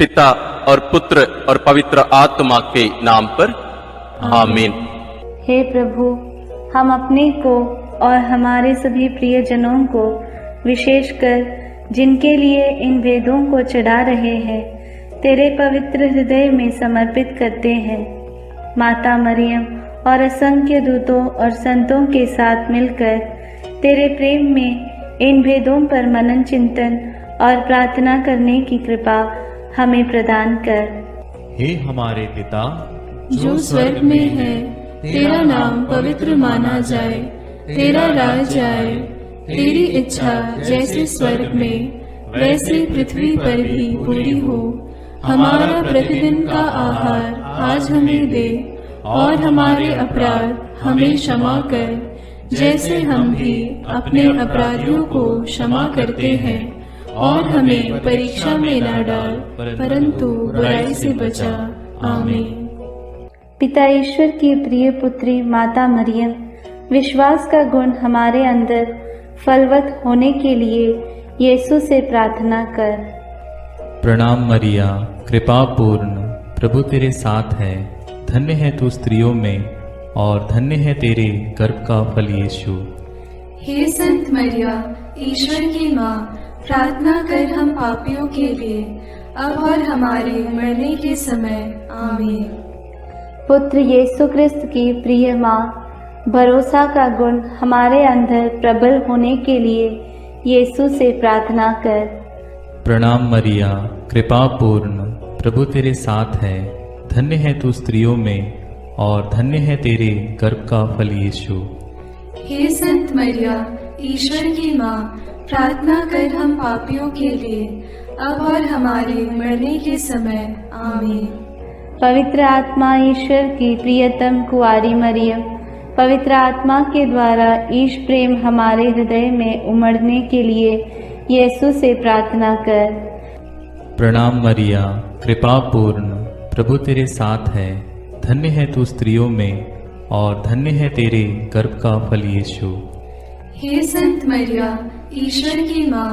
पिता और पुत्र और पवित्र आत्मा के नाम पर आमीन। हे प्रभु, हम अपने को और हमारे सभी प्रियजनों को, विशेषकर जिनके लिए इन वेदों को चढ़ा रहे हैं, तेरे पवित्र हृदय में समर्पित करते हैं। माता मरियम और असंख्य दूतों और संतों के साथ मिलकर तेरे प्रेम में इन भेदों पर मनन चिंतन और प्रार्थना करने की कृपा हमें प्रदान कर। हे हमारे पिता जो स्वर्ग में है, तेरा नाम पवित्र माना जाए, तेरा राज आए, तेरी इच्छा जैसे स्वर्ग में वैसे पृथ्वी पर भी पूरी हो। हमारा प्रतिदिन का आहार आज हमें दे, और हमारे अपराध हमें क्षमा कर, जैसे हम भी अपने अपराधियों को क्षमा करते हैं, और हमें परीक्षा में न डाल, परंतु बुराई से बचा। आमीन। पिता ईश्वर की प्रिय पुत्री माता मरियम, विश्वास का गुण हमारे अंदर फलवत होने के लिए यीशु से प्रार्थना कर। प्रणाम मरिया, कृपा पूर्ण, प्रभु तेरे साथ है। धन्य है तू स्त्रियों में, और धन्य है तेरे गर्भ का फल यीशु। हे संत मरिया, ईश्वर की माँ, प्रार्थना कर हम पापियों के लिए, अब और हमारे मरने के समय। आमीन। पुत्र यीशु क्रिस्त की प्रिय माँ, भरोसा का गुण हमारे अंदर प्रबल होने के लिए यीशु से प्रार्थना कर। प्रणाम मरिया, कृपा पूर्ण, प्रभु तेरे साथ है। धन्य है तू स्त्रियों में, और धन्य है तेरे गर्भ का फल यीशु। हे संत मरिया, ईश्वर की माँ, प्रार्थना कर हम पापियों के लिए, अब और हमारे मरने के समय। आमीन। पवित्र आत्मा ईश्वर की प्रियतम कुआरी मरियम, पवित्र आत्मा के द्वारा ईश प्रेम हमारे हृदय में उमड़ने के लिए यीशु से प्रार्थना कर। प्रणाम मरिया, कृपा पूर्ण, प्रभु तेरे साथ है। धन्य है तू स्त्रियों में, और धन्य है तेरे गर्भ का फल यीशु। हे संत मरिया, ईश्वर की माँ,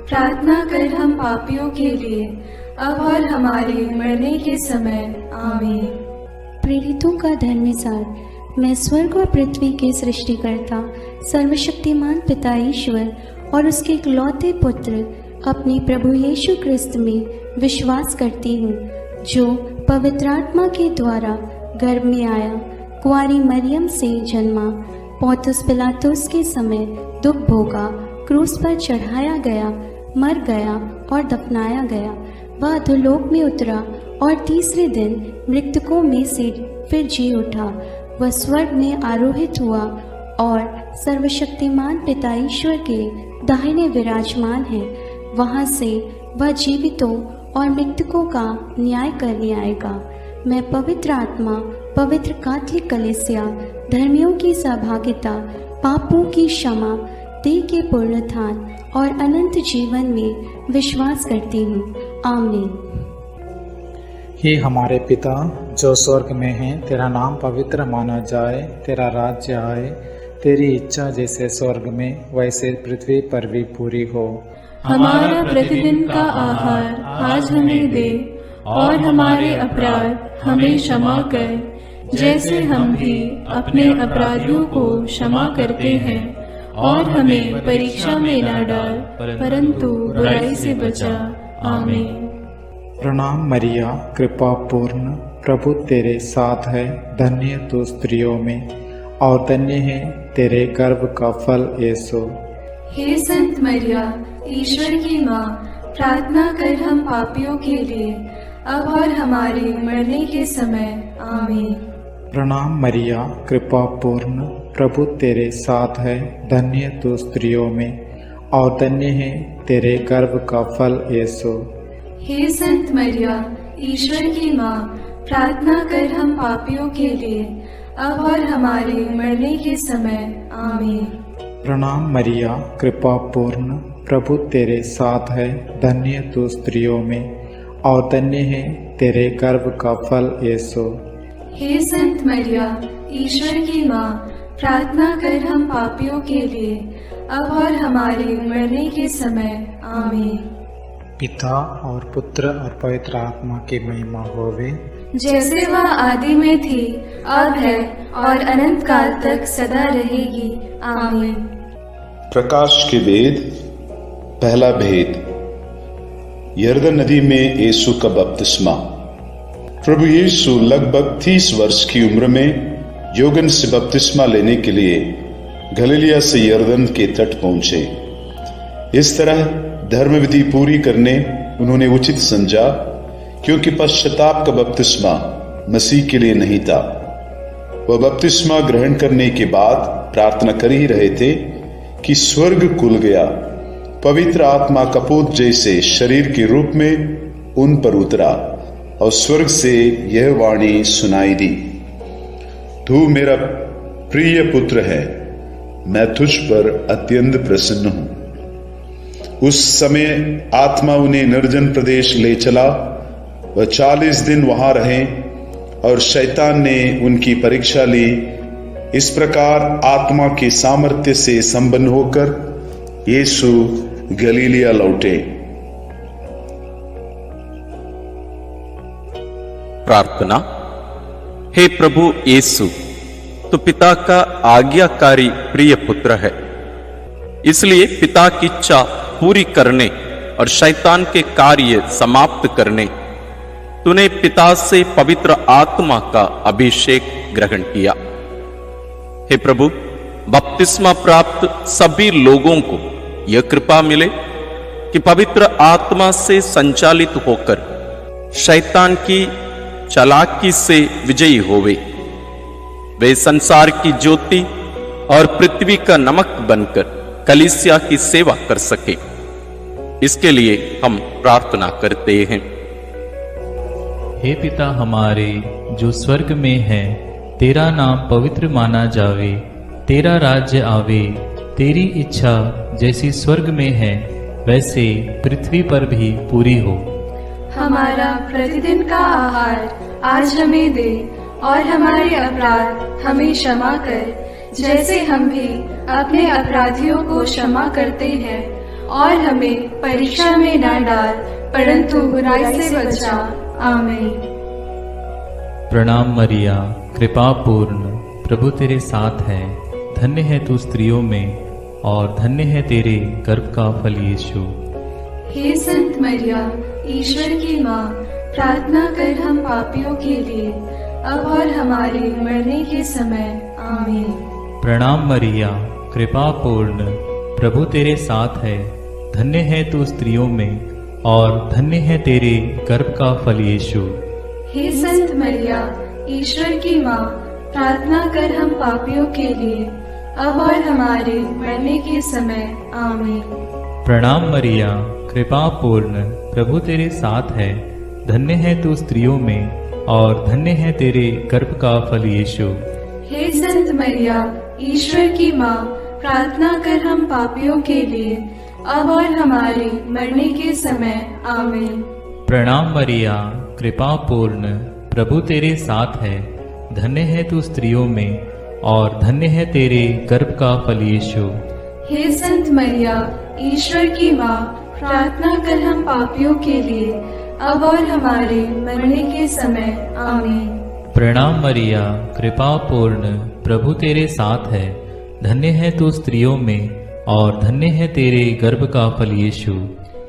प्रार्थना कर हम पापियों के लिए, अब और हमारे मरने के समय। आमीन। प्रेरितों का धर्मसार। मैं स्वर्ग और पृथ्वी के सृष्टिकर्ता सर्वशक्तिमान पिता ईश्वर और उसके इकलौते पुत्र अपने प्रभु यीशु क्रिस्त में विश्वास करती हूँ, जो पवित्र आत्मा के द्वारा गर्भ में आया, कुंवारी मरियम से जन्मा, पौंतुस पिलातुस के समय दुख भोगा, क्रूस पर चढ़ाया गया, मर गया और दफनाया गया। वह अधोलोक में उतरा और तीसरे दिन मृतकों में से फिर जी उठा। वह स्वर्ग में आरोहित हुआ और सर्वशक्तिमान पिता ईश्वर के दाहिने विराजमान है। वहाँ से वह जीवितों और मृतकों का न्याय करने आएगा। मैं पवित्र आत्मा, पवित्र कैथोलिक कलीसिया, धर्मियों की सहभागिता, पापों की क्षमा, देह के पुनरुत्थान और अनंत जीवन में विश्वास करती हूँ। आमीन। हे हमारे पिता जो स्वर्ग में है, तेरा नाम पवित्र माना जाए, तेरा राज्य आए, तेरी इच्छा जैसे स्वर्ग में वैसे पृथ्वी पर भी पूरी हो। हमारा प्रतिदिन का आहार आज हमें दे, और हमारे अपराध हमें क्षमा कर, जैसे हम भी अपने अपराधियों को क्षमा करते हैं, और हमें परीक्षा में न डाल, परंतु बुराई से बचा। आमीन। प्रणाम मरिया, कृपा पूर्ण, प्रभु तेरे साथ है। धन्य तू स्त्रियों में, और धन्य है तेरे गर्भ का फल यीशु। हे संत मरिया, ईश्वर की माँ, प्रार्थना कर हम पापियों के लिए, अब और हमारे मरने के समय। आमीन। प्रणाम मरिया, कृपा पूर्ण, प्रभु तेरे साथ है। धन्य तू स्त्रियों में, और धन्य है तेरे गर्भ का फल यीशु। हे संत मरिया, ईश्वर की माँ, प्रार्थना कर हम पापियों के लिए, अब और हमारे मरने के समय। आमीन। प्रणाम मरिया, कृपा पूर्ण, प्रभु तेरे साथ है। धन्य तू स्त्रियों में, और धन्य है तेरे गर्भ का फल यीशु। हे संत मरिया, ईश्वर की माँ, प्रार्थना कर हम पापियों के लिए, अब और हमारे मरने के समय। आमीन। पिता और पुत्र और पवित्र आत्मा की महिमा होवे, जैसे वह आदि में थी, अब है और अनंत काल तक सदा रहेगी। आमीन। प्रकाश के वेद। पहला भेद, यरदन नदी में यीशु का बपतिस्मा। प्रभु यीशु लगभग 30 वर्ष की उम्र में योगन से बपतिस्मा लेने के लिए गलीलिया से यरदन के तट पहुंचे। इस तरह धर्म विधि पूरी करने उन्होंने उचित समझा, क्योंकि पश्चाताप का बपतिस्मा मसीह के लिए नहीं था। वह बपतिस्मा ग्रहण करने के बाद प्रार्थना कर ही रहे थे कि स्वर्ग खुल गया। पवित्र आत्मा कपूत जैसे शरीर के रूप में उन पर उतरा और स्वर्ग से यह वाणी सुनाई दी, तू मेरा प्रिय पुत्र है, मैं तुझ पर अत्यंत प्रसन्न हूं। उस समय आत्मा उन्हें निर्जन प्रदेश ले चला। वह 40 दिन वहां रहे और शैतान ने उनकी परीक्षा ली। इस प्रकार आत्मा के सामर्थ्य से संपन्न होकर यीशु गलीलिया लौटे। प्रार्थना। हे प्रभु यीशु, तो पिता का आज्ञाकारी प्रिय पुत्र है, इसलिए पिता की इच्छा पूरी करने और शैतान के कार्य समाप्त करने तूने पिता से पवित्र आत्मा का अभिषेक ग्रहण किया। हे प्रभु, बपतिस्मा प्राप्त सभी लोगों को यह कृपा मिले कि पवित्र आत्मा से संचालित होकर शैतान की चालाकी से विजयी होवे। वे संसार की ज्योति और पृथ्वी का नमक बनकर कलीसिया की सेवा कर सके, इसके लिए हम प्रार्थना करते हैं। हे पिता हमारे जो स्वर्ग में है, तेरा नाम पवित्र माना जावे, तेरा राज्य आवे, तेरी इच्छा जैसी स्वर्ग में है वैसे पृथ्वी पर भी पूरी हो। हमारा प्रतिदिन का आहार आज हमें दे, और हमारे अपराध हमें क्षमा कर, जैसे हम भी अपने अपराधियों को क्षमा करते हैं, और हमें परीक्षा में न डाल, परंतु बुराई से बचा। आमीन। प्रणाम मरिया, कृपा पूर्ण, प्रभु तेरे साथ है, धन्य है तू स्त्रियों में और धन्य है तेरे गर्भ का फल यीशु। हे संत मरिया, ईश्वर की माँ, प्रार्थना कर हम पापियों के लिए, अब और हमारे मरने के समय। आमीन। प्रणाम मरिया, कृपा पूर्ण, प्रभु तेरे साथ है, धन्य है तू स्त्रियों में और धन्य है तेरे गर्भ का फल यीशु। हे संत मरिया, ईश्वर की माँ, प्रार्थना कर हम पापियों के लिए, अब और हमारे मरने के समय। आमीन। प्रणाम मरिया, कृपा पूर्ण, प्रभु तेरे साथ है, धन्य है तू स्त्रियों में और धन्य है तेरे गर्भ का फल यीशु। हे संत मरिया, ईश्वर की माँ, प्रार्थना कर हम पापियों के लिए, अब और हमारे मरने के समय। आमीन। प्रणाम मरिया, कृपा पूर्ण, प्रभु तेरे साथ है, धन्य है तू स्त्रियों में और धन्य है तेरे गर्भ का फल यीशु। हे संत मरिया, ईश्वर की माँ, प्रार्थना कर हम पापियों के लिए, अब और हमारे मरने के समय। आमीन। प्रणाम मरिया, कृपा पूर्ण, प्रभु तेरे साथ है, धन्य है तू स्त्रियों में और धन्य है तेरे गर्भ का फल यीशु।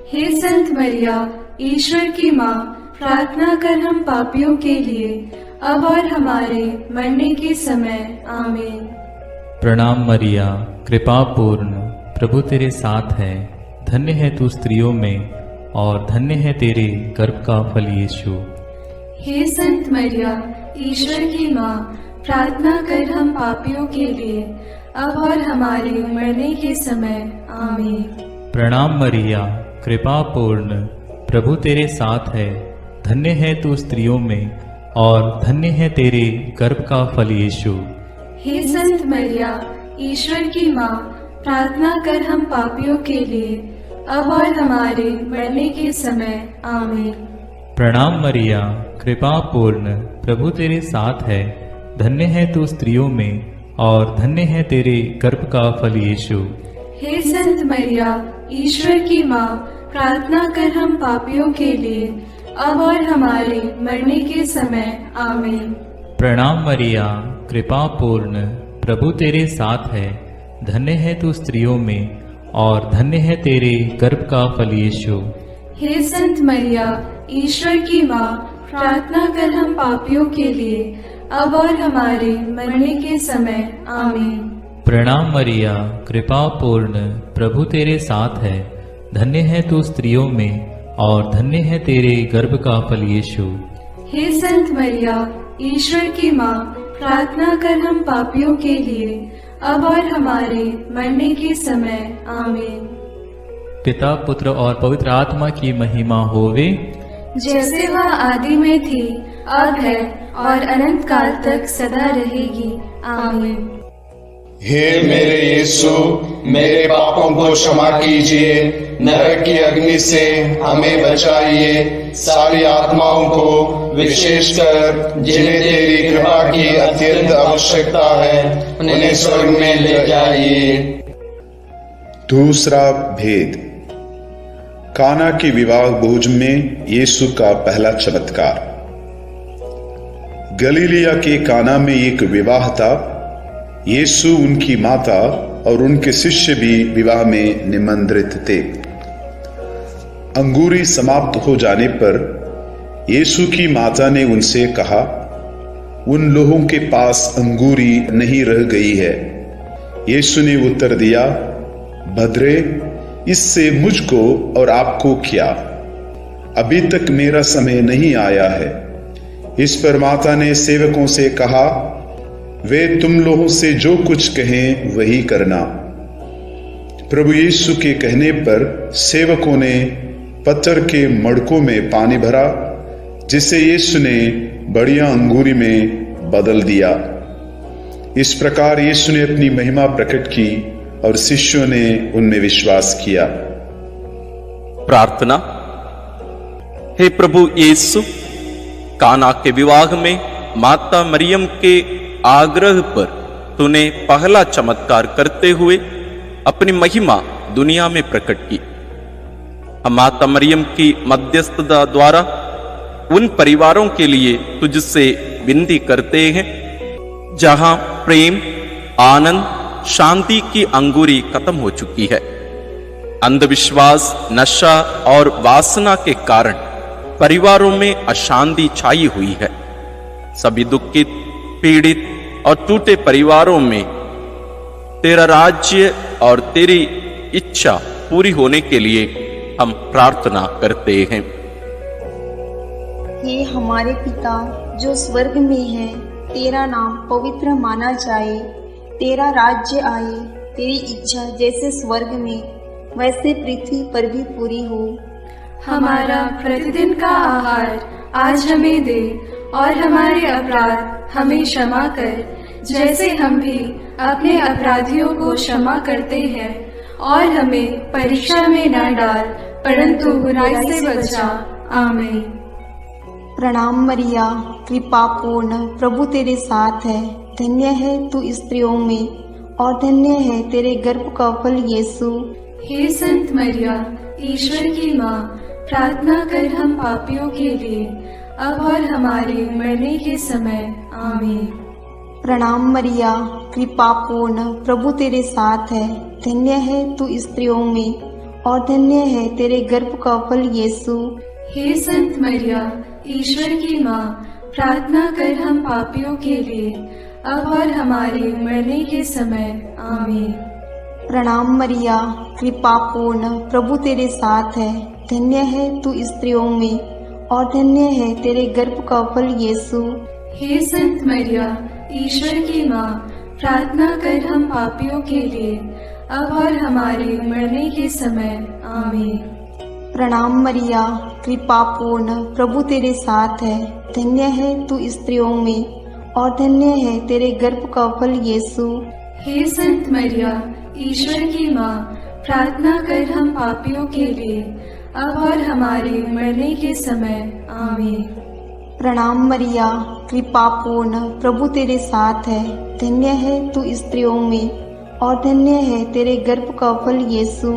हे संत मरिया, ईश्वर की माँ, प्रार्थना कर हम पापियों के लिए, अब और हमारे मरने के समय। आमीन। प्रणाम मरिया, कृपा पूर्ण, प्रभु तेरे साथ है, धन्य है तू स्त्रियों में और धन्य है तेरे गर्भ का फल यीशु। हे संत मरिया, ईश्वर की माँ, प्रार्थना कर हम पापियों के लिए, अब और हमारे मरने के समय। आमीन। प्रणाम मरिया, कृपा पूर्ण, प्रभु तेरे साथ है, धन्य है तू स्त्रियों में और धन्य है तेरे गर्भ का फल यीशु। हे संत मरिया, ईश्वर की माँ, प्रार्थना कर हम पापियों के लिए, अब और हमारे मरने के समय। आमीन। प्रणाम मरिया, कृपा पूर्ण, प्रभु तेरे साथ है, धन्य है तू स्त्रियों में और धन्य है तेरे गर्भ का फल यीशु। हे संत मरिया, ईश्वर की माँ, प्रार्थना कर हम पापियों के लिए अब और हमारे मरने के समय आमीन। प्रणाम मरिया, कृपा पूर्ण, प्रभु तेरे साथ है। धन्य है तू स्त्रियों में और धन्य है तेरे गर्भ का फल यीशु। हे संत मरिया, ईश्वर की माँ, प्रार्थना कर हम पापियों के लिए अब और हमारे मरने के समय आमीन। प्रणाम मरिया, कृपा पूर्ण, प्रभु तेरे साथ है। धन्य है तू स्त्रियों में और धन्य है तेरे गर्भ का फल यीशु। हे संत मरिया, ईश्वर की माँ, प्रार्थना कर हम पापियों के लिए अब और हमारे मरने के समय आमीन। पिता, पुत्र और पवित्र आत्मा की महिमा होवे, जैसे वह आदि में थी, अब है और अनंत काल तक सदा रहेगी आमीन। हे मेरे यीशु, मेरे पापों को क्षमा कीजिए, नरक की अग्नि से हमें बचाइए, सारी आत्माओं को, विशेषकर जिन्हें तेरी कृपा की अत्यंत आवश्यकता है, उन्हें स्वर्ग में ले जाइए। दूसरा भेद, काना के विवाह भोज में यीशु का पहला चमत्कार। गलीलिया के काना में एक विवाह था। यीशु, उनकी माता और उनके शिष्य भी विवाह में निमंत्रित थे। अंगूरी समाप्त हो जाने पर यीशु की माता ने उनसे कहा, उन लोगों के पास अंगूरी नहीं रह गई है। यीशु ने उत्तर दिया, भद्रे, इससे मुझको और आपको क्या? अभी तक मेरा समय नहीं आया है। इस पर माता ने सेवकों से कहा, वे तुम लोगों से जो कुछ कहें वही करना। प्रभु यीशु के कहने पर सेवकों ने पत्थर के मड़कों में पानी भरा, जिसे यीशु ने बढ़िया अंगूरी में बदल दिया। इस प्रकार यीशु ने अपनी महिमा प्रकट की और शिष्यों ने उनमें विश्वास किया। प्रार्थना। हे प्रभु यीशु, काना के विवाह में माता मरियम के आग्रह पर तूने पहला चमत्कार करते हुए अपनी महिमा दुनिया में प्रकट की। हम माता मरियम की मध्यस्थता द्वारा उन परिवारों के लिए तुझसे विनती करते हैं जहां प्रेम, आनंद, शांति की अंगूरी खत्म हो चुकी है। अंधविश्वास, नशा और वासना के कारण परिवारों में अशांति छाई हुई है। सभी दुखित, पीड़ित और टूटे परिवारों में तेरा राज्य और तेरी इच्छा पूरी होने के लिए हम प्रार्थना करते हैं। हे हमारे पिता जो स्वर्ग में है, तेरा नाम पवित्र माना जाए, तेरा राज्य आए, तेरी इच्छा जैसे स्वर्ग में वैसे पृथ्वी पर भी पूरी हो। हमारा प्रतिदिन का आहार आज हमें दे और हमारे अपराध हमें क्षमा कर, जैसे हम भी अपने अपराधियों को क्षमा करते हैं, और हमें परीक्षा में न डाल परंतु बुराई से बचा। आमीन। प्रणाम मरिया, कृपा पूर्ण, प्रभु तेरे साथ है। धन्य है तू स्त्रियों में और धन्य है तेरे गर्भ का फल यीशु। हे संत मरिया, ईश्वर की माँ, प्रार्थना कर हम पापियों के लिए अब और हमारे मरने के समय। आमीन। प्रणाम मरिया, कृपा पूर्ण, प्रभु तेरे साथ है। धन्य है तू स्त्रियों में और धन्य है तेरे गर्भ का फल यीशु। हे संत मरिया, ईश्वर की माँ, प्रार्थना कर हम पापियों के लिए अब और हमारे मरने के समय। आमीन। प्रणाम मरिया, कृपा पूर्ण, प्रभु तेरे साथ है। धन्य है तू स्त्रियों में और धन्य है तेरे गर्भ का फल यीशु। हे संत मरिया, ईश्वर की माँ, प्रार्थना कर हम पापियों के लिए अब और हमारे मरने के समय। आमीन। प्रणाम मरिया, कृपा पूर्ण, प्रभु तेरे साथ है। धन्य है तू स्त्रियों में और धन्य है तेरे गर्भ का फल यीशु। हे संत मरिया, ईश्वर की माँ, प्रार्थना कर हम पापियों के लिए अब और हमारे मरने के समय। आमीन। प्रणाम मरिया, कृपा पूर्ण, प्रभु तेरे साथ है। धन्य है तू स्त्रियों में और धन्य है तेरे गर्भ का फल यीशु।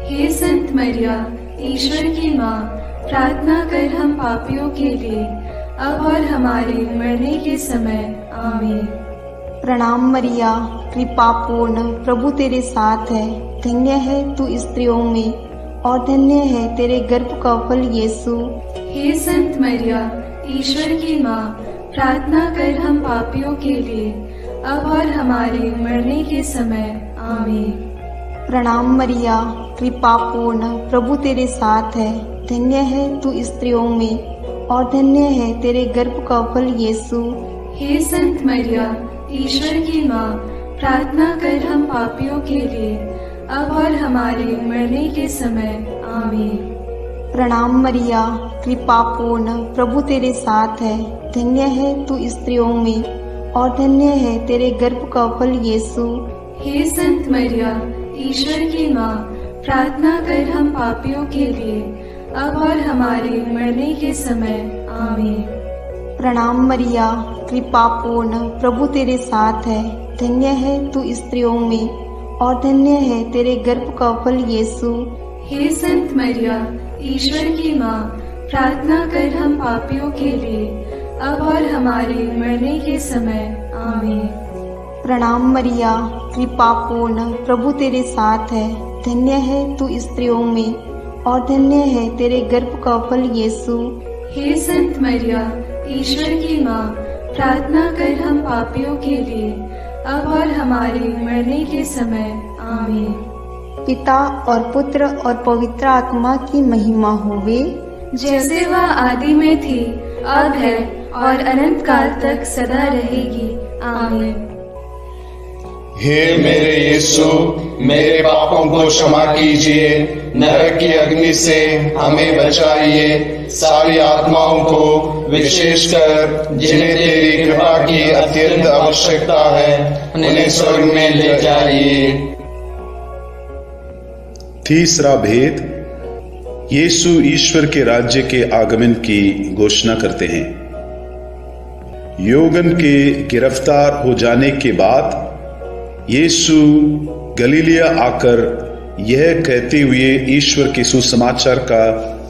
हे संत मरिया, ईश्वर की माँ, प्रार्थना कर हम पापियों के लिए, अब और हमारे मरने के समय। आमीन। प्रणाम मरिया, कृपा पूर्ण, प्रभु तेरे साथ है। धन्य है तू स्त्रियों में और धन्य है तेरे गर्भ का फल यीशु। हे संत मरिया, ईश्वर की माँ, प्रार्थना कर हम पापियों के लिए, अब और हमारे मरने के समय। आमीन। प्रणाम मरिया, कृपा पूर्ण, प्रभु तेरे साथ है। धन्य है तू स्त्रियों में और धन्य है तेरे गर्भ का फल यीशु। हे संत मरिया, ईश्वर की माँ, प्रार्थना कर हम पापियों के लिए, अब और हमारे मरने के समय। आमीन। प्रणाम मरिया, कृपा पूर्ण, प्रभु तेरे साथ है। धन्य है तू स्त्रियों में और धन्य है तेरे गर्भ का फल यीशु। हे संत मरिया, ईश्वर की माँ, प्रार्थना कर हम पापियों के लिए, अब और हमारे मरने के समय। आमीन। प्रणाम मरिया, कृपा पूर्ण, प्रभु तेरे साथ है। धन्य है तू स्त्रियों में और धन्य है तेरे गर्भ का फल यीशु। हे संत मरिया, ईश्वर की माँ, प्रार्थना कर हम पापियों के लिए, अब और हमारे मरने के समय। आमीन। प्रणाम मरिया, कृपा पूर्ण, प्रभु तेरे साथ है। धन्य है तू स्त्रियों में और धन्य है तेरे गर्भ का फल यीशु। हे संत मरिया, ईश्वर की माँ, प्रार्थना कर हम पापियों के लिए, अब और हमारे मरने के समय। आमीन। पिता और पुत्र और पवित्र आत्मा की महिमा होवे, जैसे वह आदि में थी, अब है और अनंत काल तक सदा रहेगी। आमीन। हे मेरे यीशु, मेरे पापों को क्षमा कीजिए, नरक की अग्नि से हमें बचाइए, सारी आत्माओं को विशेषकर जिन्हें तेरी कृपा की अत्यंत आवश्यकता है, उन्हें स्वर्ग में ले जाइए। तीसरा भेद, यीशु ईश्वर के राज्य के आगमन की घोषणा करते हैं। यौवन के गिरफ्तार हो जाने के बाद यीशु गलीलिया आकर यह कहते हुए ईश्वर के सुसमाचार का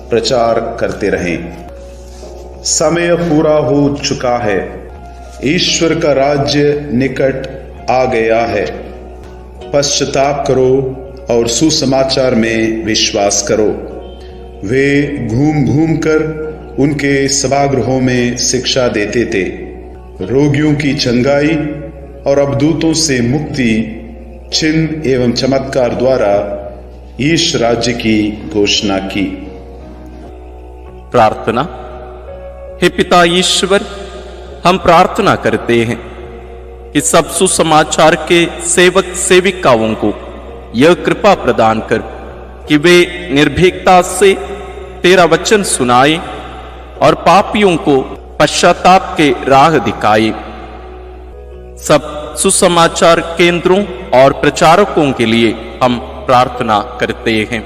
प्रचार करते रहे, समय पूरा हो चुका है, ईश्वर का राज्य निकट आ गया है, पश्चाताप करो और सुसमाचार में विश्वास करो। वे घूम घूम कर उनके सभागृहों में शिक्षा देते थे, रोगियों की चंगाई और अवधूतों से मुक्ति, चिन्ह एवं चमत्कार द्वारा ईश राज्य की घोषणा की। प्रार्थना। हे पिता ईश्वर, हम प्रार्थना करते हैं कि सब सुसमाचार के सेवक सेविकाओं को यह कृपा प्रदान कर कि वे निर्भीकता से तेरा वचन सुनाए और पापियों को पश्चाताप के राह दिखाए। सब सुसमाचार केंद्रों और प्रचारकों के लिए हम प्रार्थना करते हैं।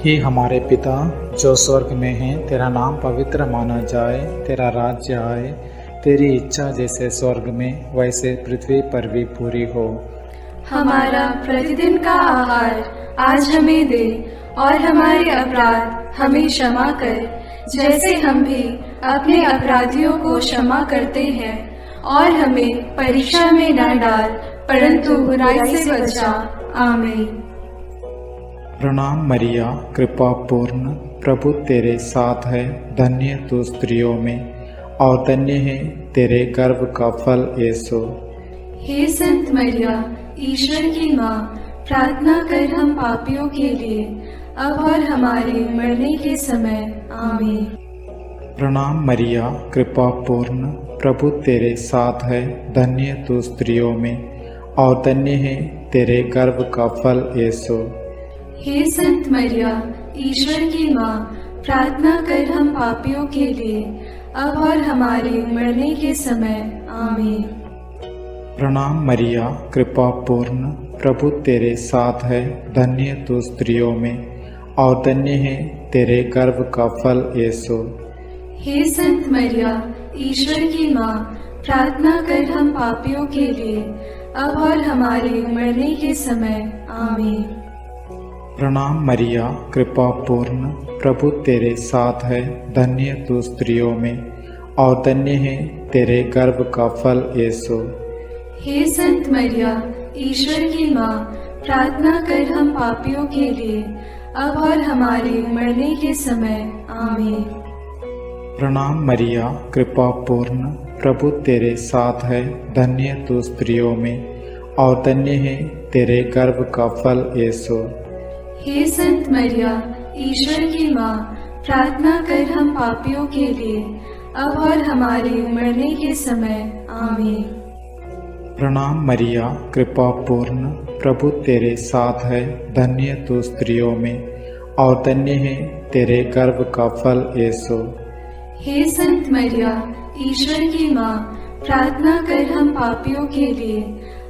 हे हमारे पिता जो स्वर्ग में है, तेरा नाम पवित्र माना जाए, तेरा राज्य आए, तेरी इच्छा जैसे स्वर्ग में वैसे पृथ्वी पर भी पूरी हो। हमारा प्रतिदिन का आहार आज हमें दे और हमारे अपराध हमें क्षमा कर, जैसे हम भी अपने अपराधियों को क्षमा करते हैं, और हमें परीक्षा में न डाल, परंतु बुराई से बचा। आमीन। प्रणाम मरिया, कृपा पूर्ण, प्रभु तेरे साथ है। धन्य तू स्त्रियों में और धन्य है तेरे गर्भ का फल यीशु। हे संत मरिया, ईश्वर की माँ, प्रार्थना कर हम पापियों के लिए, अब और हमारे मरने के समय। आमीन। प्रणाम मरिया, कृपा पूर्ण, प्रभु तेरे साथ है। धन्य तू स्त्रियों में और धन्य है तेरे गर्भ का फल यीशु। हे संत मरिया, ईश्वर की माँ, प्रार्थना कर हम पापियों के लिए, अब और हमारे मरने के समय। आमीन। प्रणाम मरिया, कृपा पूर्ण, प्रभु तेरे साथ है। धन्य तू स्त्रियों में और धन्य है तेरे गर्भ का फल यीशु। हे संत मरिया, ईश्वर की माँ, प्रार्थना कर हम पापियों के लिए, अब और हमारे मरने के समय। आमीन। प्रणाम मरिया, कृपा पूर्ण, प्रभु तेरे साथ है, धन्य तू स्त्रियों में और धन्य है तेरे गर्भ का फल यीशु। हे संत मरिया, ईश्वर की माँ, प्रार्थना कर हम पापियों के लिए, अब और हमारे मरने के समय। आमीन। प्रणाम मरिया, कृपा पूर्ण, प्रभु तेरे साथ है, धन्य तू स्त्रियों में और धन्य है तेरे गर्भ का फल यीशु। हे संत मरिया, ईश्वर की माँ, प्रार्थना कर हम पापियों के लिए, अब और हमारे मरने के समय। आमीन। प्रणाम मरिया, कृपा पूर्ण, प्रभु तेरे साथ है, धन्य तू स्त्रियों में और धन्य है तेरे गर्भ का फल यीशु। हे संत मरिया, ईश्वर की माँ, प्रार्थना कर हम पापियों के लिए,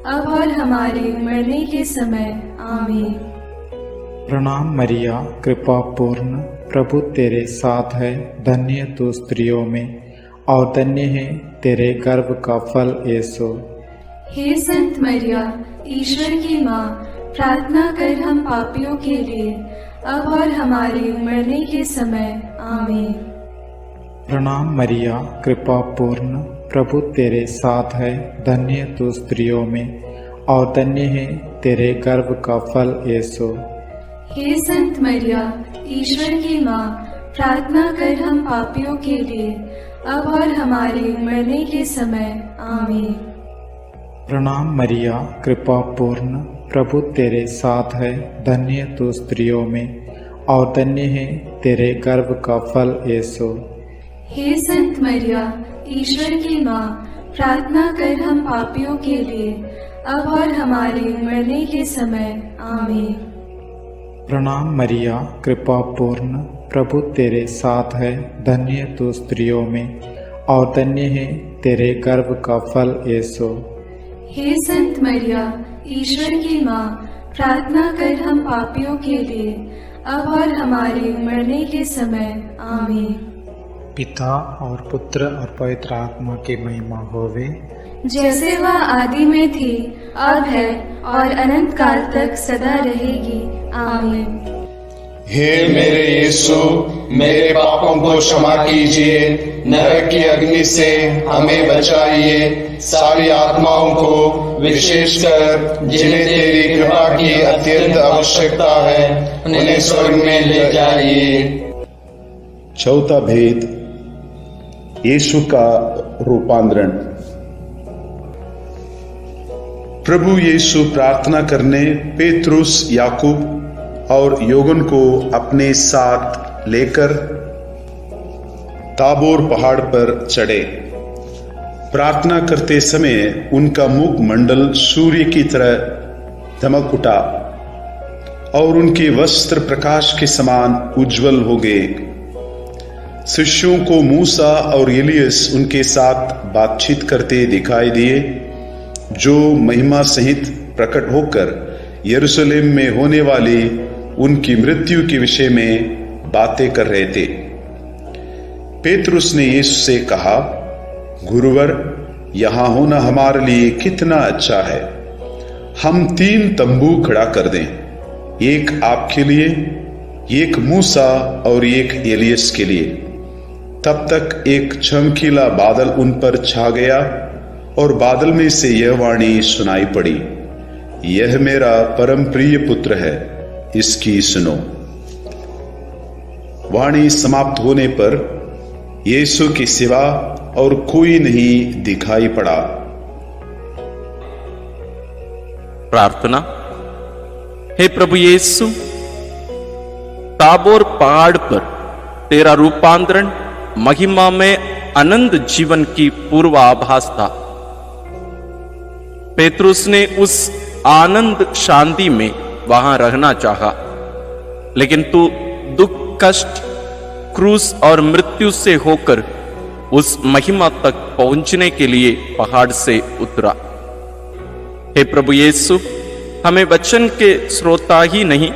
अब और हमारे मरने के समय। आमीन। प्रणाम मरिया, कृपा पूर्ण, प्रभु तेरे साथ है, धन्य तू स्त्रियों में और धन्य है तेरे गर्भ का फल यीशु। हे संत मरिया, ईश्वर की माँ, प्रार्थना कर हम पापियों के लिए, अब और हमारे मरने के समय। आमीन। प्रणाम मरिया, कृपा पूर्ण, प्रभु तेरे साथ है, धन्य तू स्त्रियों में और धन्य है तेरे गर्भ का फल यीशु। हे संत मरिया, ईश्वर की माँ, प्रार्थना कर हम पापियों के लिए, अब और हमारे मरने के समय। आमीन। प्रणाम मरिया, कृपा पूर्ण, प्रभु तेरे साथ है, धन्य तू स्त्रियों में और धन्य है तेरे गर्भ का फल यीशु। हे संत मरिया, ईश्वर की माँ, प्रार्थना कर हम पापियों के लिए, अब और हमारे मरने के समय। आमीन। प्रणाम मरिया, कृपा पूर्ण, प्रभु तेरे साथ है, धन्य तू स्त्रियों में और धन्य है तेरे गर्भ का फल यीशु। हे संत मरिया, ईश्वर की माँ, प्रार्थना कर हम पापियों के लिए, अब और हमारे मरने के समय। आमीन। पिता और पुत्र और पवित्र आत्मा की महिमा होवे, जैसे वह आदि में थी, अब है और अनंत काल तक सदा रहेगी। आमीन। हे मेरे यीशु, मेरे पापों को क्षमा कीजिए, नरक की अग्नि से हमें बचाइए, सारी आत्माओं को विशेषकर जिन्हें तेरी कृपा की अत्यंत आवश्यकता है, उन्हें स्वर्ग में ले जाइए। चौथा भेद, यीशु का रूपांतरण। प्रभु यीशु प्रार्थना करने पेत्रुस, याकूब और योगन को अपने साथ लेकर ताबोर पहाड़ पर चढ़े। प्रार्थना करते समय उनका मुख मंडल सूर्य की तरह दमक उठा और उनके वस्त्र प्रकाश के समान उज्जवल हो गए। शिष्यों को मूसा और एलियस उनके साथ बातचीत करते दिखाई दिए, जो महिमा सहित प्रकट होकर यरूशलेम में होने वाली उनकी मृत्यु के विषय में बातें कर रहे थे। पेतरुस ने यीशु से कहा, गुरुवर, यहां होना हमारे लिए कितना अच्छा है। हम 3 तंबू खड़ा कर दें, एक आपके लिए, एक मूसा और एक एलियस के लिए। तब तक एक चमकीला बादल उन पर छा गया और बादल में से यह वाणी सुनाई पड़ी, यह मेरा परम प्रिय पुत्र है, इसकी सुनो। वाणी समाप्त होने पर यीशु के सिवा और कोई नहीं दिखाई पड़ा। प्रार्थना। हे प्रभु यीशु, ताबोर पहाड़ पर तेरा रूपांतरण महिमा में अनंत जीवन की पूर्वाभास था। पेतरुस ने उस आनंद शांति में वहां रहना चाहा, लेकिन तू दुख, कष्ट, क्रूस और मृत्यु से होकर उस महिमा तक पहुंचने के लिए पहाड़ से उतरा। हे प्रभु यीशु, हमें वचन के श्रोता ही नहीं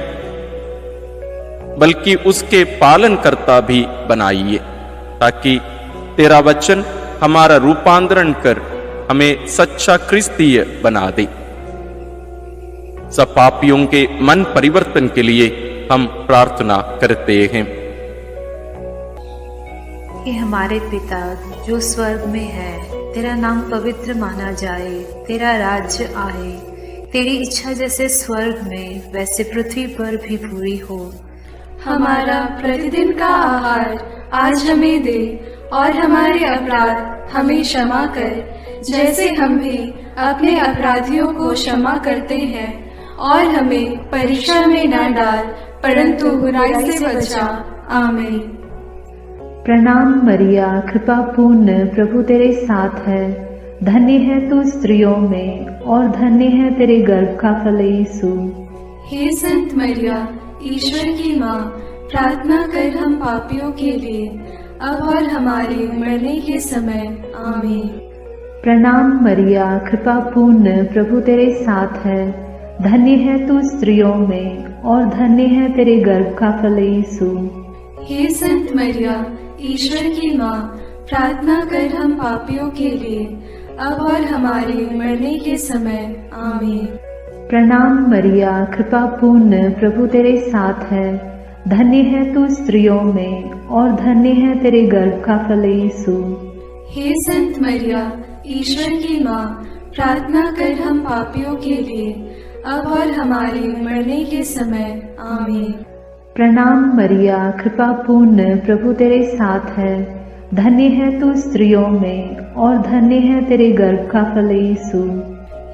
बल्कि उसके पालनकर्ता भी बनाइए, ताकि तेरा वचन हमारा रूपांतरण कर हमें सच्चा क्रिस्तीय बना दे। सब पापियों के मन परिवर्तन के लिए हम प्रार्थना करते हैं। कि हमारे पिता जो स्वर्ग में है, तेरा नाम पवित्र माना जाए, तेरा राज्य आए, तेरी इच्छा जैसे स्वर्ग में वैसे पृथ्वी पर भी पूरी हो। हमारा प्रतिदिन का आहार आज हमें दे, और हमारे अपराध हमें क्षमा कर, जैसे हम भी अपने अपराधियों को क्षमा करते हैं, और हमें परीक्षा में न डाल, परंतु बुराई से बचा। आमीन। प्रणाम मरिया, कृपा पूर्ण, प्रभु तेरे साथ है। धन्य है तू स्त्रियों में, और धन्य है तेरे गर्भ का फल यीशु। हे संत मरिया, ईश्वर की माँ, प्रार्थना कर हम पापियों के लिए, अब और हमारे मरने के समय। आमीन। प्रणाम मरिया, कृपा पूर्ण, प्रभु तेरे साथ है। धन्य है तू स्त्रियों में, और धन्य है तेरे गर्भ का फल यीशु। हे संत मरिया, ईश्वर की माँ, प्रार्थना कर हम पापियों के लिए, अब और हमारे मरने के समय। आमीन। प्रणाम मरिया, कृपा पूर्ण, प्रभु तेरे साथ है। धन्य है तू स्त्रियों में, और धन्य है तेरे गर्भ का फल यीशु। हे संत मरिया, ईश्वर की माँ, प्रार्थना कर हम पापियों के लिए, अब और हमारे मरने के समय। आमीन। प्रणाम मरिया, कृपा पूर्ण, प्रभु तेरे साथ है। धन्य है तू स्त्रियों में, और धन्य है तेरे गर्भ का फल यीशु।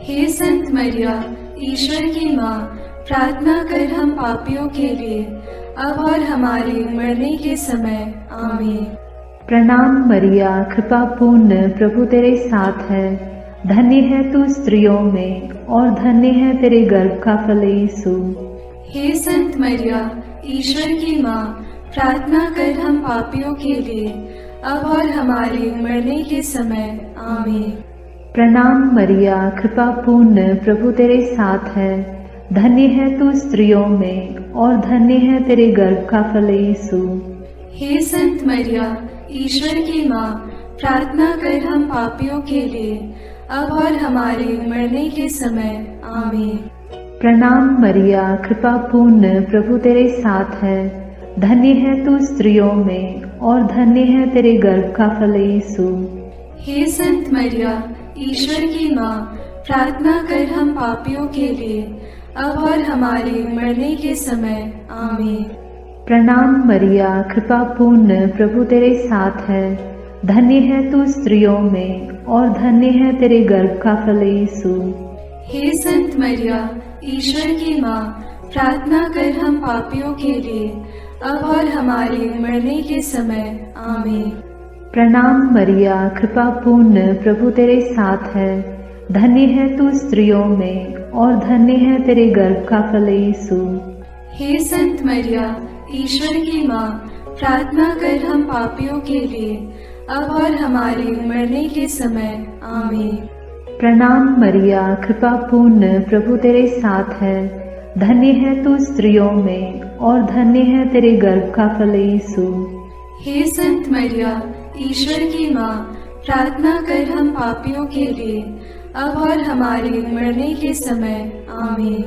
हे संत मरिया, ईश्वर की माँ, प्रार्थना कर हम पापियों के लिए, अब और हमारे मरने के समय। आमीन। प्रणाम मरिया, कृपा पूर्ण, प्रभु तेरे साथ है। धन्य है तू स्त्रियों में, और धन्य है तेरे गर्भ का फल यीशु। हे संत मरिया, ईश्वर की माँ, प्रार्थना कर हम पापियों के लिए, अब और हमारे मरने के समय। आमीन। प्रणाम मरिया, कृपा पूर्ण, प्रभु तेरे साथ है। धन्य है तू स्त्रियों में, और धन्य है तेरे गर्भ का फल यीशु। हे संत मरिया, ईश्वर की माँ, प्रार्थना कर हम पापियों के लिए, अब और हमारे मरने के समय। आमीन। प्रणाम मरिया, कृपा पूर्ण, प्रभु तेरे साथ है। धन्य है तू स्त्रियों में, और धन्य है तेरे गर्भ का फल यीशु। हे संत मरिया, ईश्वर की माँ, प्रार्थना कर हम पापियों के लिए, अब और हमारे मरने के समय। आमीन। प्रणाम मरिया, कृपा पूर्ण, प्रभु तेरे साथ है। धन्य है तू स्त्रियों में, और धन्य है तेरे गर्भ का फल यीशु। हे संत मरिया, ईश्वर की माँ, प्रार्थना कर हम पापियों के लिए, अब और हमारे मरने के समय। आमीन। प्रणाम मरिया, कृपा पूर्ण, प्रभु तेरे साथ है। धन्य है तू स्त्रियों में, और धन्य है तेरे गर्भ का फल यीशु। हे संत मरिया, ईश्वर की माँ, प्रार्थना कर हम पापियों के लिए, अब और हमारे मरने के समय। आमीन। प्रणाम मरिया, कृपा पूर्ण, प्रभु तेरे साथ है। धन्य है तू स्त्रियों में, और धन्य है तेरे गर्भ का फल यीशु। हे संत मरिया, ईश्वर की माँ, प्रार्थना कर हम पापियों के लिए, अब और हमारे मरने के समय। आमीन।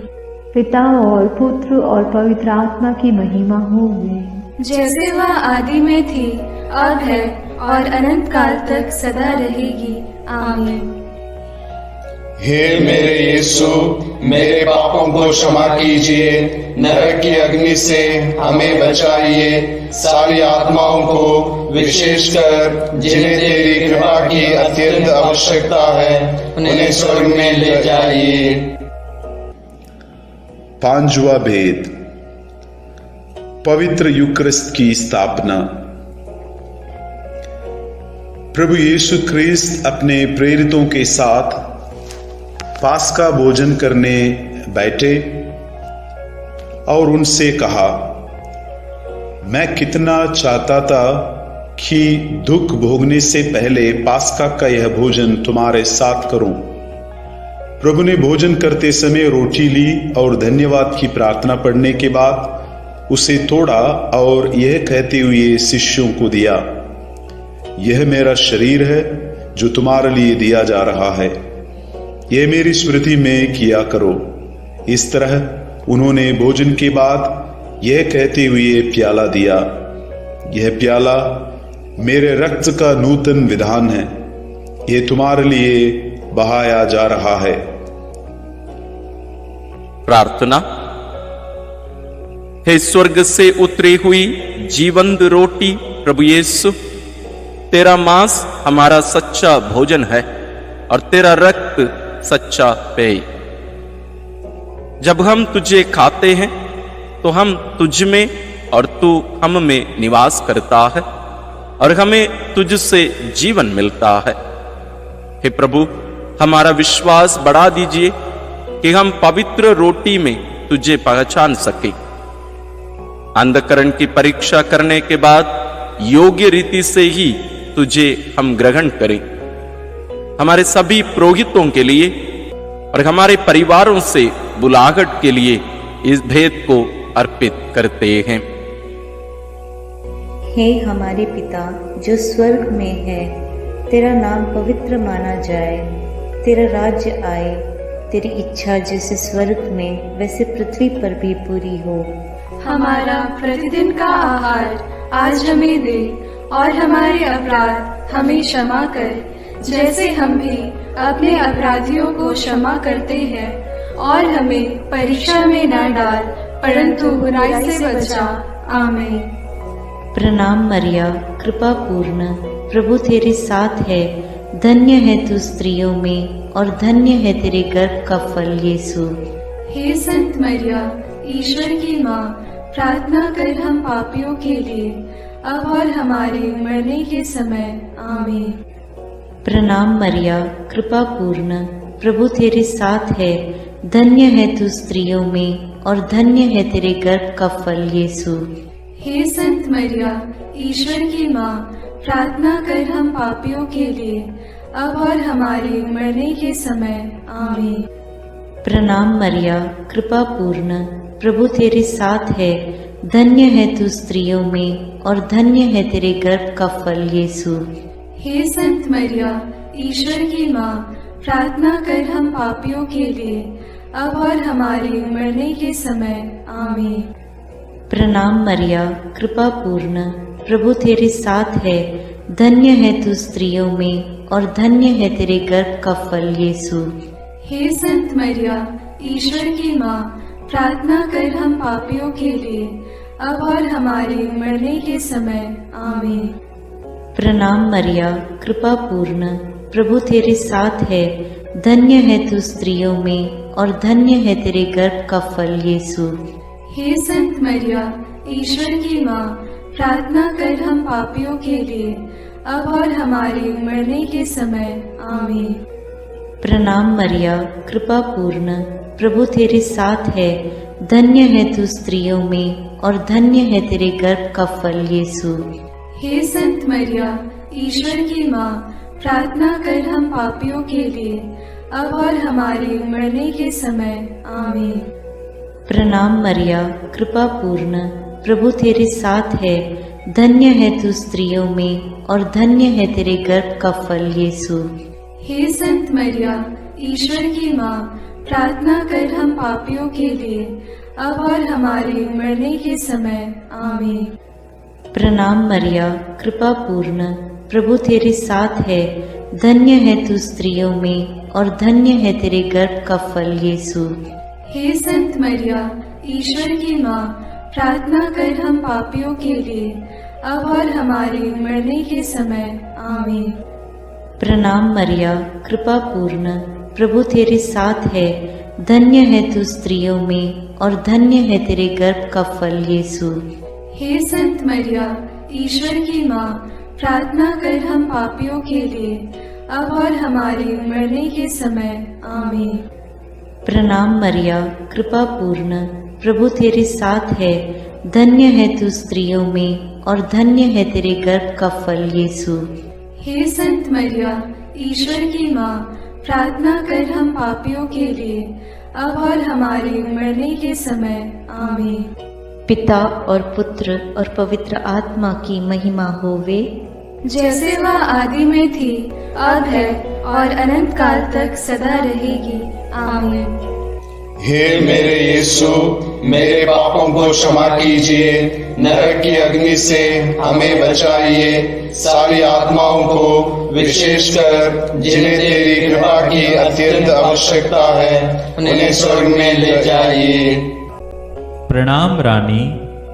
पिता और पुत्र और पवित्र आत्मा की महिमा होगी, जैसे वह आदि में थी, अब है, और अनंत काल तक सदा रहेगी। आमीन। हे मेरे यीशु, मेरे पापों को क्षमा कीजिए, नरक की अग्नि से हमें बचाइए, सारी आत्माओं को विशेषकर जिन्हें तेरी कृपा की अत्यंत आवश्यकता है, उन्हें स्वर्ग में ले जाइए। पांचवा भेद, पवित्र यूकरिस्त की स्थापना। प्रभु यीशु ख्रिस्त अपने प्रेरितों के साथ पास्का भोजन करने बैठे और उनसे कहा, मैं कितना चाहता था कि दुख भोगने से पहले पास्का का यह भोजन तुम्हारे साथ करूं। प्रभु ने भोजन करते समय रोटी ली और धन्यवाद की प्रार्थना पढ़ने के बाद उसे तोड़ा और यह कहते हुए शिष्यों को दिया, यह मेरा शरीर है जो तुम्हारे लिए दिया जा रहा है, यह मेरी स्मृति में किया करो। इस तरह उन्होंने भोजन के बाद यह कहते हुए प्याला दिया, यह प्याला मेरे रक्त का नूतन विधान है, यह तुम्हारे लिए बहाया जा रहा है। प्रार्थना। हे स्वर्ग से उतरी हुई जीवंत रोटी प्रभु यीशु, तेरा मांस हमारा सच्चा भोजन है और तेरा रक्त सच्चा पेय। जब हम तुझे खाते हैं तो हम तुझ में और तू हम में निवास करता है और हमें तुझसे जीवन मिलता है। हे प्रभु, हमारा विश्वास बढ़ा दीजिए कि हम पवित्र रोटी में तुझे पहचान सके। अंधकरण की परीक्षा करने के बाद योग्य रीति से ही तुझे हम ग्रहण करें। हमारे सभी पुरोहितों के लिए और हमारे परिवारों से बुलाहट के लिए इस भेद को अर्पित करते हैं। हे हमारे पिता जो स्वर्ग में है, तेरा नाम पवित्र माना जाए, तेरा राज्य आए, तेरी इच्छा जैसे स्वर्ग में वैसे पृथ्वी पर भी पूरी हो। हमारा प्रतिदिन का आहार आज हमें दे और हमारे अपराध हमें क्षमा कर, जैसे हम भी अपने अपराधियों को क्षमा करते हैं, और हमें परीक्षा में न डाल परंतु बुराई से बचा। आमीन। प्रणाम मरिया, कृपा पूर्ण, प्रभु तेरे साथ है, धन्य है तू स्त्रियों में और धन्य है तेरे गर्भ का फल यीशु। हे संत मरिया, ईश्वर की माँ, प्रार्थना कर हम पापियों के लिए, अब और हमारे मरने के समय। आमीन। प्रणाम मरिया, कृपा पूर्ण, प्रभु तेरे साथ है, धन्य है तू स्त्रियों में और धन्य है तेरे गर्भ का फल यीशु। हे संत मरिया, ईश्वर की माँ, प्रार्थना कर हम पापियों के लिए, अब और हमारे मरने के समय। आमीन। प्रणाम मरिया, कृपा पूर्ण, प्रभु तेरे साथ है, धन्य है तू स्त्रियों में और धन्य है तेरे गर्भ का फल यीशु। हे संत मरिया, ईश्वर की माँ, प्रार्थना कर हम पापियों के लिए, अब और हमारे मरने के समय। आमीन। प्रणाम मरिया, कृपा पूर्ण, प्रभु तेरे साथ है, धन्य है तू स्त्रियों में और धन्य है तेरे गर्भ का फल यीशु। हे संत मरिया, ईश्वर की माँ, प्रार्थना कर हम पापियों के लिए, अब और हमारे मरने के समय। आमीन। प्रणाम मरिया, कृपा पूर्ण, प्रभु तेरे साथ है, धन्य है तू स्त्रियों में और धन्य है तेरे गर्भ का फल यीशु। हे संत मरिया, ईश्वर की माँ, प्रार्थना कर हम पापियों के लिए, अब और हमारे मरने के समय। आमीन। प्रणाम मरिया, कृपा पूर्ण, प्रभु तेरे साथ है, धन्य है तू स्त्रियों में और धन्य है तेरे गर्भ का फल यीशु। हे संत मरिया, ईश्वर की माँ, प्रार्थना कर हम पापियों के लिए, अब और हमारे मरने के समय। आमीन। प्रणाम मरिया, कृपा पूर्ण, प्रभु तेरे साथ है, धन्य है तू स्त्रियों में और धन्य है तेरे गर्भ का फल यीशु। हे संत मरिया, ईश्वर की माँ, प्रार्थना कर हम पापियों के लिए, अब और हमारे मरने के समय। आमीन। प्रणाम मरिया, कृपा पूर्ण, प्रभु तेरे साथ है, धन्य है तू स्त्रियों में और धन्य है तेरे गर्भ का फल यीशु। हे संत मरिया, ईश्वर की माँ, प्रार्थना कर हम पापियों के लिए, अब और हमारे मरने के समय। आमीन। प्रणाम मरिया, कृपा पूर्ण, प्रभु तेरे साथ है, धन्य है तू स्त्रियों में और धन्य है तेरे गर्भ का फल यीशु। हे संत मरिया, ईश्वर की माँ, प्रार्थना कर हम पापियों के लिए, अब और हमारे मरने के समय। आमीन। प्रणाम मरिया, कृपा पूर्ण, प्रभु तेरे साथ है, धन्य है तू स्त्रियों में और धन्य है तेरे गर्भ का फल यीशु। हे संत मरिया, ईश्वर की माँ, प्रार्थना कर हम पापियों के लिए, अब और हमारे मरने के समय। आमीन। पिता और पुत्र और पवित्र आत्मा की महिमा होवे, जैसे वह आदि में थी, अब है और अनंत काल तक सदा रहेगी। आमीन। हे मेरे यीशु, मेरे पापों को क्षमा कीजिए, नरक की अग्नि से हमें बचाइए, सारी आत्माओं को विशेषकर जिन्हें तेरी कृपा की अत्यंत आवश्यकता है उन्हें स्वर्ग में ले जाइए। प्रणाम रानी,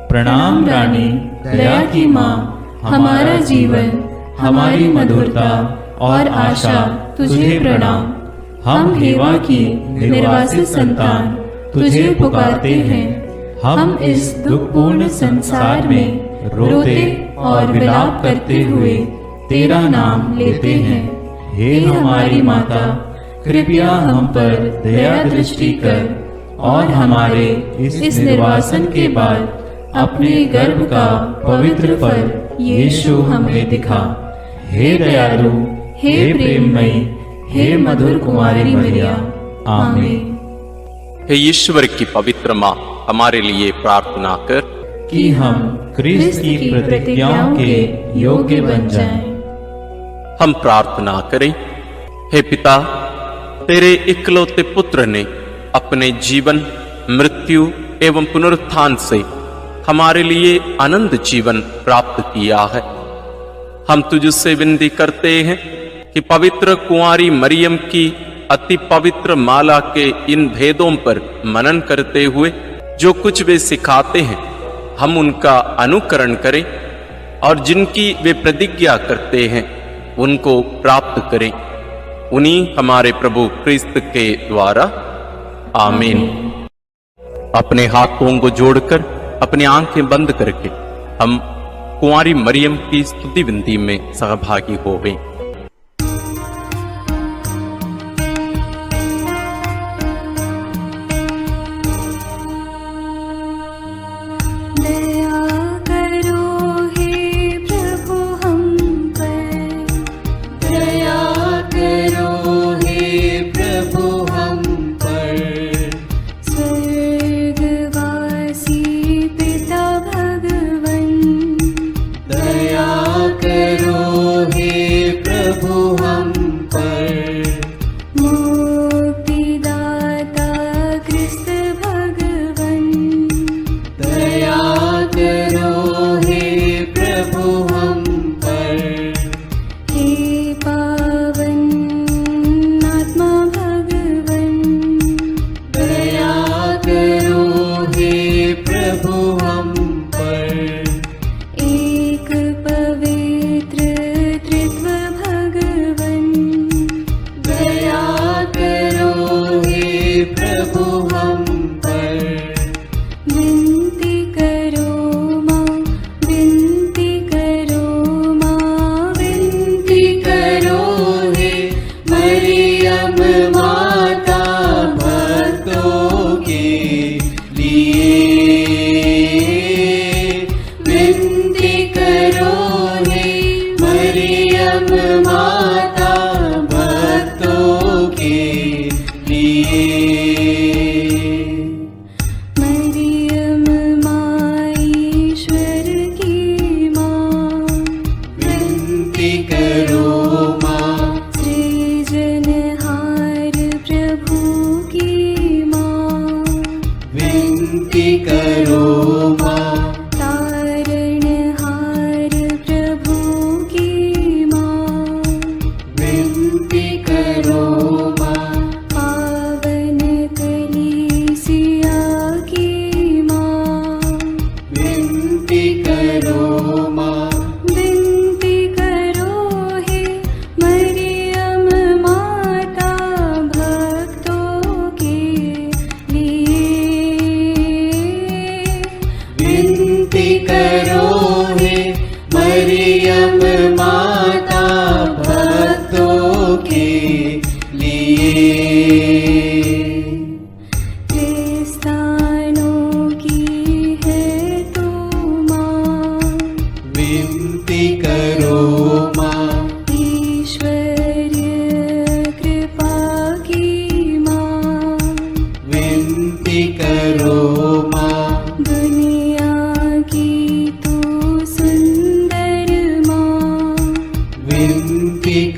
प्रणाम रानी, दया की माँ, हमारा जीवन, हमारी मधुरता और आशा तुझे प्रणाम। हम हेवा की निर्वासित संतान तुझे पुकारते हैं। हम इस दुखपूर्ण संसार में रोते और विलाप करते हुए तेरा नाम लेते हैं। हे हमारी माता, कृपया हम पर दया दृष्टि कर और हमारे इस निर्वासन के बाद अपने गर्भ का पवित्र फल यीशु हमें दिखा। हे दयालु, हे प्रेममयी, हे मधुर कुमारी मरिया, आमीन। हे ईश्वर की पवित्र माँ, हमारे लिए प्रार्थना कर कि हम क्रिस्त की प्रतिज्ञाओं के योग्य बन जाएं। हम प्रार्थना करें। हे पिता, तेरे इकलौते पुत्र ने अपने जीवन, मृत्यु एवं पुनरुत्थान से हमारे लिए अनंत जीवन प्राप्त किया है। हम तुझसे विनती करते हैं कि पवित्र कुंवारी मरियम की अति पवित्र माला के इन भेदों पर मनन करते हुए जो कुछ वे सिखाते हैं, हम उनका अनुकरण करें और जिनकी वे प्रतिज्ञा करते हैं उनको प्राप्त करें। उन्हीं हमारे प्रभु क्रिस्त के द्वारा, आमीन। अपने हाथों को जोड़कर अपनी आंखें बंद करके हम कुंवारी मरियम की स्तुति विनती में सहभागी होवें।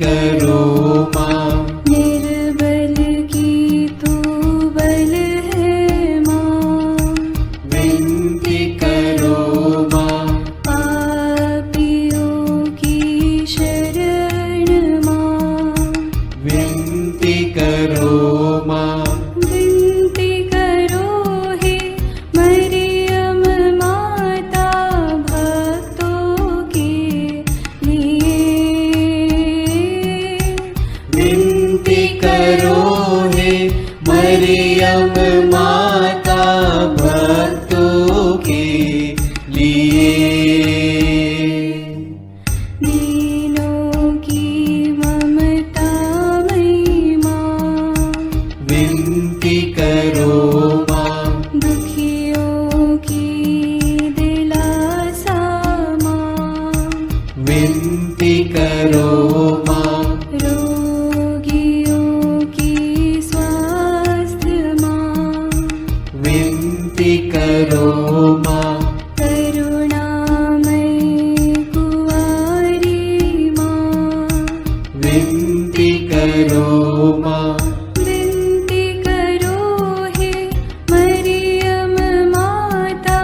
करो माँ, निर्बल की तू बल है करो हे मरियम माता भक्तों के लिए। दीनों की ममता मई माँ, विनती करो माँ। दुखियों की दिलासा माँ, विनती करो माँ। रोगियों की स्वास्थ्य माँ, विनती करो माँ। करुणामयी कुंवारी माँ, विनती करो माँ। विनती करो हे मरियम माता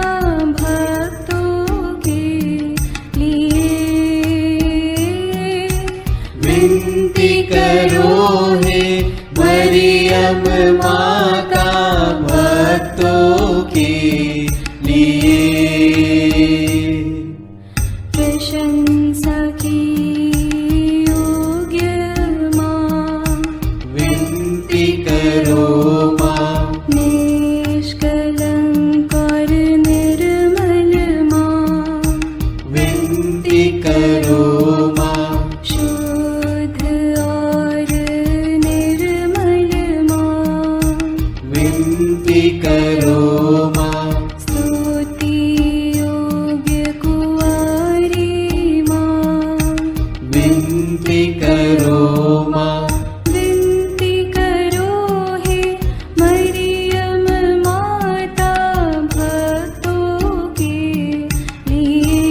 भक्तों के लिए। विनती करो हे मरियम माता भक्तों के लिए। प्रशंसा की योग्य माँ, विनती करो माँ। निष्कलंक और निर्मल माँ, विनती करो माँ। शुद्ध और निर्मल माँ, विनती करो माँ। स्तुति योग्य कुंवारी माँ, विनती करो माँ। विनती करो हे मरियम माता भक्तों के लिए।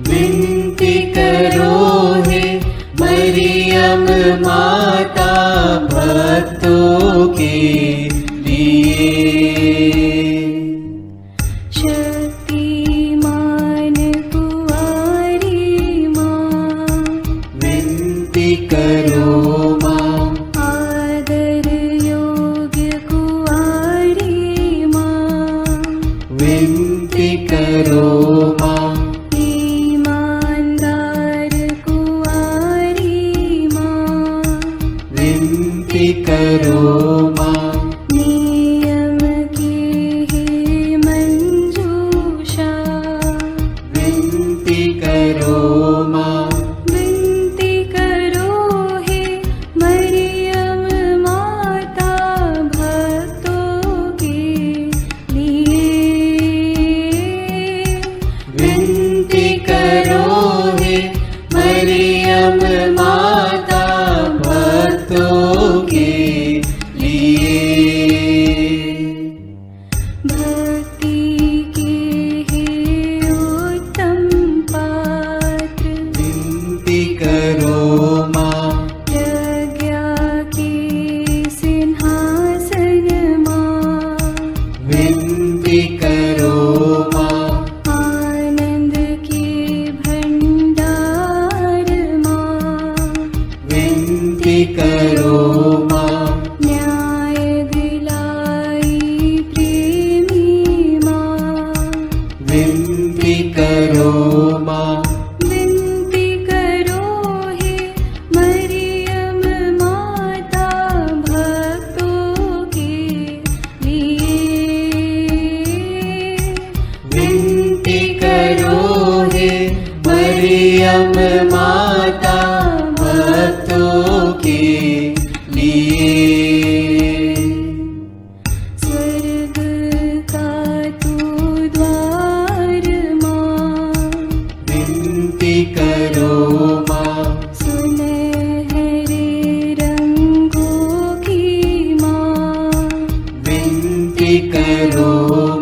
विनती करो हे मरियम माता भक्तों के लिए। शक्तिमान कुंवारी माँ, विनती करो माँ। आदर योग्य कुंवारी माँ, विनती करो माँ। ईमानदार कुंवारी माँ, विनती करो माँ। नियम की ही मंजूषा, विनती करो माँ। विनती करो हे मरियम माता भक्तों के लिए। विनती करो हे मरियम माता भक्तों के लिए। भक्ति के ही उत्तम पात्र, विनती करो माँ। प्रज्ञा के सिंहासन माँ, विनती करो माँ। आनंद के भंडार माँ, विनती करो माँ। न्याय दिलाई प्रेमी माँ, विनती करो माँ। विनती करो हे मरियम माता भक्तों के लिए। विनती करो हे मरियम माता भक्तों के लिए। स्वर्ग का तू द्वार माँ, विनती करो माँ। सुनहरे रंगों की माँ, विनती करो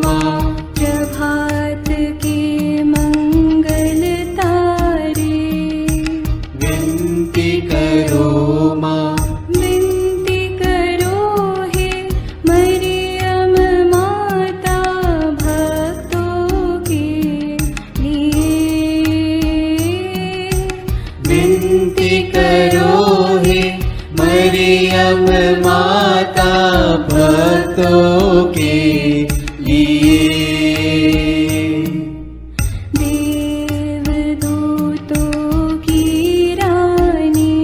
माँ। प्रभात के मंगल तारे, विनती करो माँ। विनती करो हे मरियम माता भक्तों के लिए। विनती करो हे मरियम माता भक्तों के लिए। देवदूतों की रानी,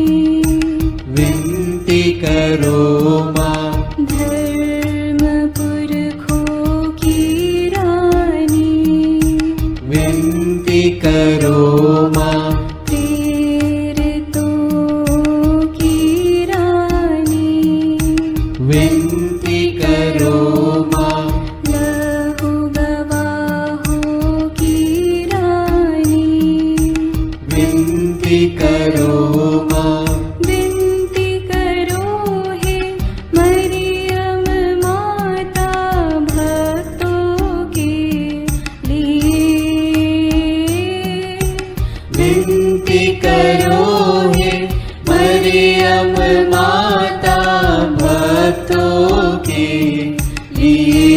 विनती करो माँ, विनती करो हे मरियम माता भक्तों के लिए। विनती करो हे मरियम माता भक्तों के लिए।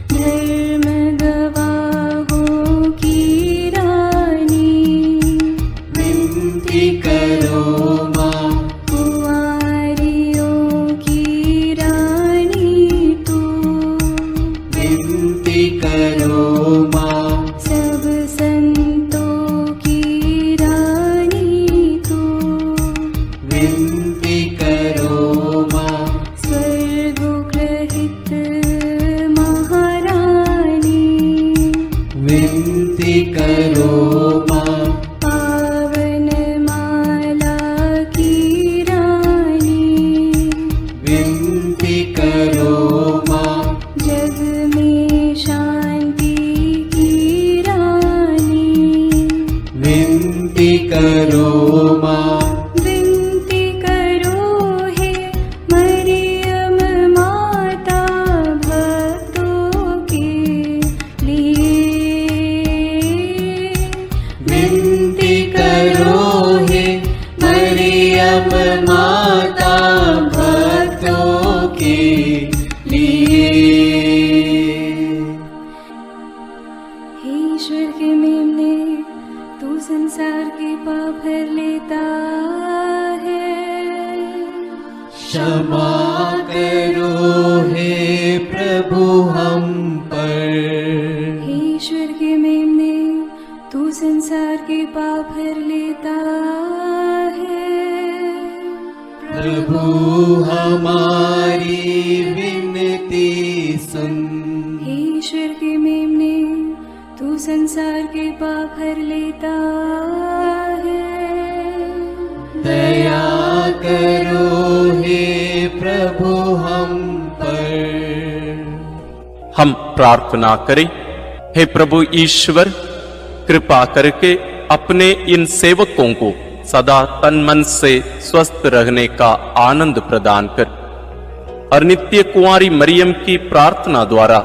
धर्म गवाहों की रानी, विनती करो माँ, कुंवारियों की रानी तू। विनती करो माँ, सब संतों की रानी तू। विनती करो माँ, स्वर्गोग्रहित महारानी, विनती करो माँ, पावन माला की रानी। विनती करो माँ, जग में शांति की रानी। विनती करो माँ, विनती करो हे मरियम माता भक्तों के लिए। विनती करो हे मरियम माता भक्तों के लिए। हे ईश्वर के मेमने, तू संसार के पाप हर लेता है। क्षमा करो हे प्रभु हम पर, हे ईश्वर के मेमने, तू संसार के पाप हर लेता है। प्रभु हमारी विनती सुन। हे ईश्वर के मेमने, तू संसार के पाप हर लेता है। दया करो हे प्रभु हम पर। हम प्रार्थना करें। हे प्रभु ईश्वर, कृपा करके अपने इन सेवकों को सदा तन मन से स्वस्थ रहने का आनंद प्रदान कर और नित्य कुंवारी मरियम की प्रार्थना द्वारा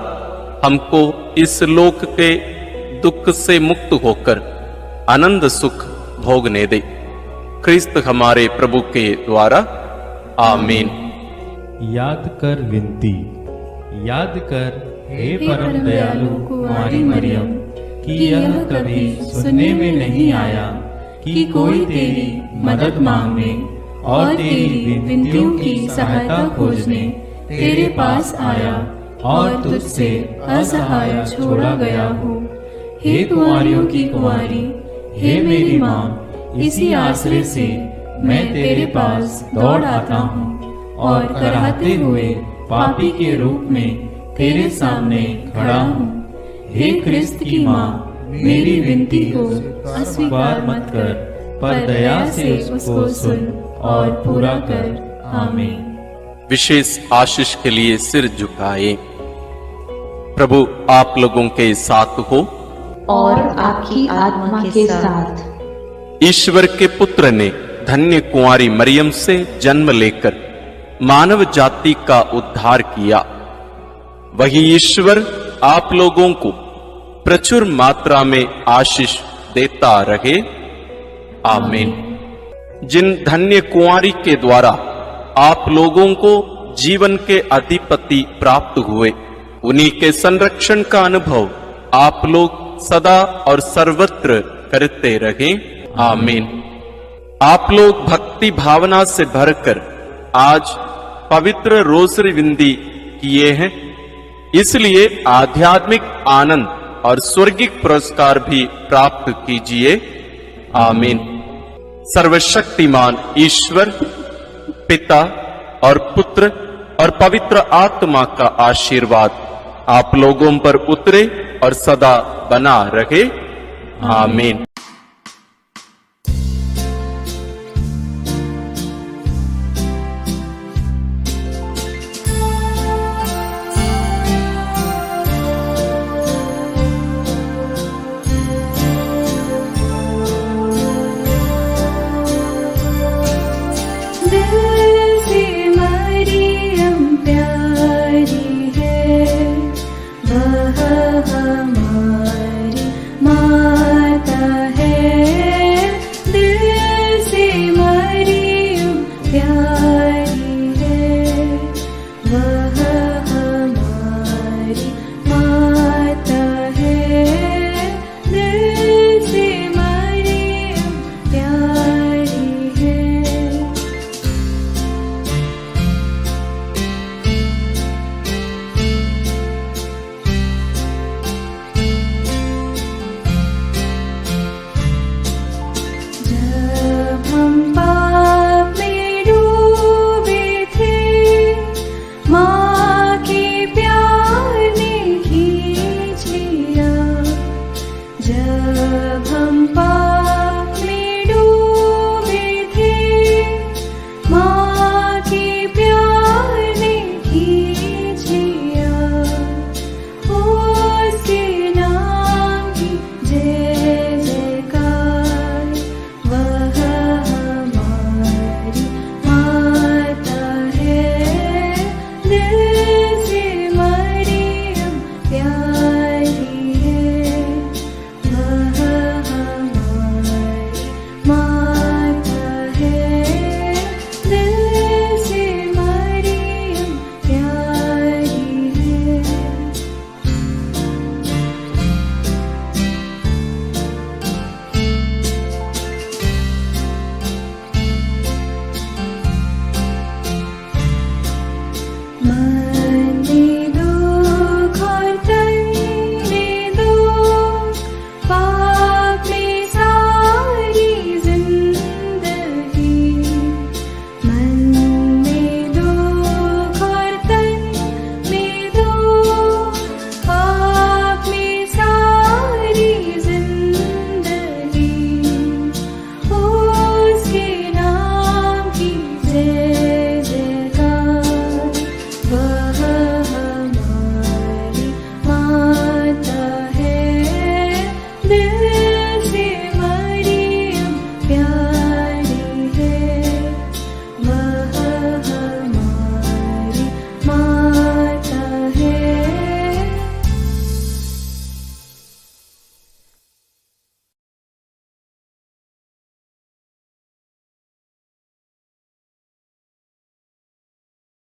हमको इस लोक के दुख से मुक्त होकर आनंद सुख भोगने दे। क्रिस्त हमारे प्रभु के द्वारा आमीन। याद कर विनती, याद कर हे परम दयालु कुंवारी मरियम, कि यह कभी सुनने में नहीं आया कि कोई तेरी मदद मांगने और तेरी विनतियों की सहायता खोजने तेरे पास आया और तुझसे असहाय छोड़ा गया हो। हे कुंवारियों की कुंवारी, हे मेरी माँ, इसी आश्रय से मैं तेरे पास दौड़ आता हूँ और कराहते हुए पापी के रूप में तेरे सामने खड़ा हूँ। हे क्रिस्त की माँ, मेरी विनती को अस्वीकार मत कर, पर दया से उसको सुन और पूरा कर। आमीन। विशेष आशीष के लिए सिर झुकाए। प्रभु आप लोगों के साथ हो और आपकी आत्मा के साथ। ईश्वर के पुत्र ने धन्य कुंवारी मरियम से जन्म लेकर मानव जाति का उद्धार किया। वही ईश्वर आप लोगों को प्रचुर मात्रा में आशीष देता रहे। आमीन। जिन धन्य कुंवारी के द्वारा आप लोगों को जीवन के अधिपति प्राप्त हुए, उन्हीं के संरक्षण का अनुभव आप लोग सदा और सर्वत्र करते रहे। आमीन। आप लोग भक्ति भावना से भरकर आज पवित्र रोसरी विंदी किए हैं, इसलिए आध्यात्मिक आनंद और स्वर्गिक पुरस्कार भी प्राप्त कीजिए। आमीन। सर्वशक्तिमान ईश्वर पिता और पुत्र और पवित्र आत्मा का आशीर्वाद आप लोगों पर उतरे और सदा बना रहे। आमीन।